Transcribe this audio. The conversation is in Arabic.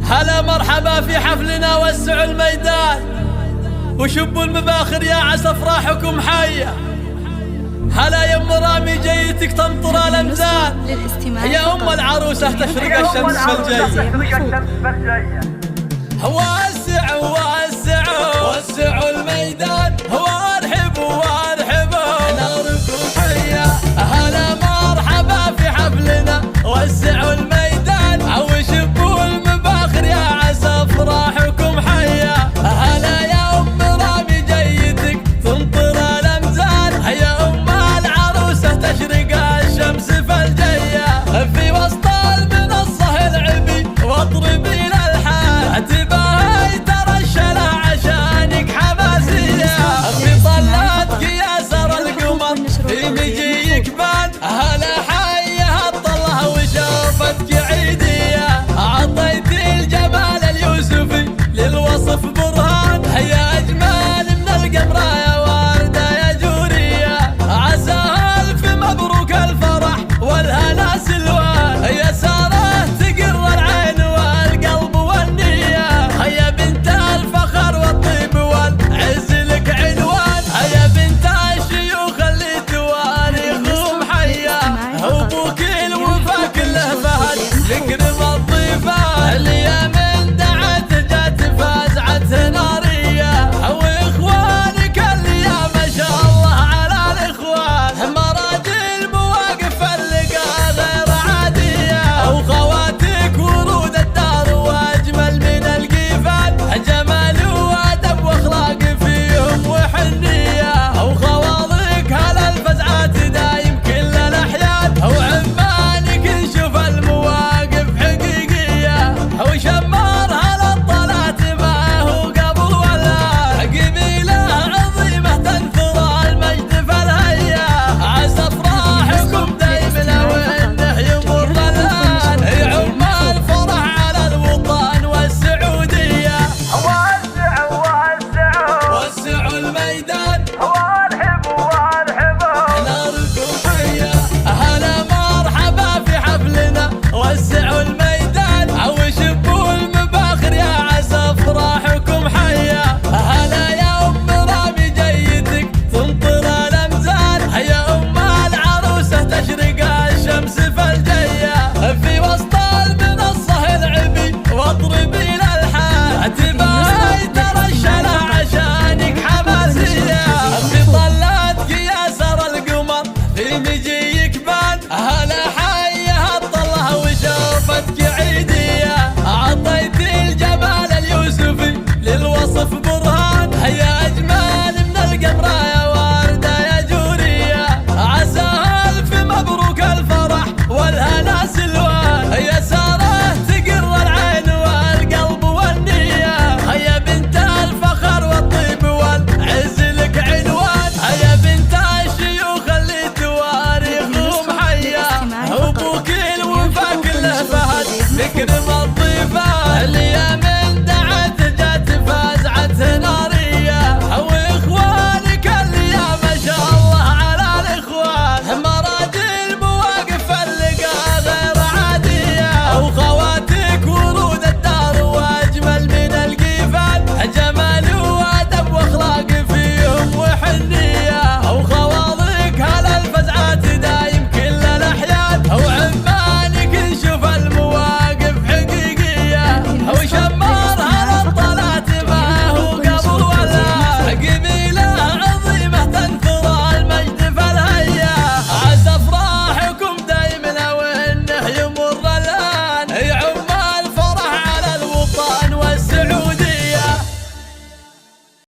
هلا مرحبا في حفلنا، وسعوا الميدان وشبوا المباخر يا عسى افراحكم حيه. هلا يا ام رامي جيتك تمطر الامزان، يا ام العروسه تشرق الشمس في الجيه. وسعوا وسعوا وسعوا الميدان، وارحبوا وارحبوا ناركم حيه. هلا مرحبا في حفلنا، وسعوا الميدان وشبوا المباخر يا عسى افراحكم حيه. هلا يا ام رامي جيتك تمطر الامزان، يا ام العروسه تشرق الشمس في الجيه. في وسط المنصه العبي واطربي الالحان، تباهي ترشل عشانك حماسيه. في طلاتك يا سر القمر في مجيك بان، هلا حيه الطله وشوفتك عيديه. عطيت الجمال اليوسفي للوصف برهان، يا اجمل من القمر يا ورده يا جوريه. عسى الف مبروك الفرح والهنا سلوان، يا ساره تقر العين والقلب والنيه. يا بنت الفخر والطيب والعز لك عنوان، يا بنت الشيوخ اللي تواريخهم حيه. ابوك الوفا كله فهد يكرم الضيفان، اللي من دعت جات فازعته ناريه. واخوانك اللي ما شاء الله على الاخوان، مراجل مواقف اللقاء غير عاديه. وخواتك ورود الدار واجمل من القيفان، جمال وادب واخلاق فيهم وحنيه. وخواضك هلا الفزعات دايم كل الاحيان، وعمانك نشوف المواقف حقيقيه. وشمار هلا الطلعت ما هو قبل ولا، قبيله عظيمه تنثر المجد في الهيا. عسى افراحكم دايما وانه يمر الان، يعم الفرح على الوطن والسعوديه. وسعوا وسعوا وسعوا الميدان، وارحبوا وارحبوا ناركم حيه. هلا مرحبا في حفلنا، وسعوا الميدان وشبوا المباخر يا عسى افراحكم حيه. هلا يا ام رامي جيتك تمطر الامزان، يا ام العروسه تشرق الشمس في الجيه. في وسط المنصه العبي واطربي الالحان، تباهي ترشل عشانك حماسيه. في طلاتك يا سر القمر في مجيك بان، هلا حيه الطله وشوفتك عيديه. عطيت الجمال اليوسفي للوصف برهان، يا اجمل من القمر يا ورده يا جوريه. عسى الف مبروك الفرح والهنا سلوان، يا ساره تقر العين والقلب والنيه. يا بنت الفخر والطيب والعز لك عنوان، يا بنت الشيوخ اللي تواريخهم حيه. ابوك الوفا كله فهد يكرم الضيف.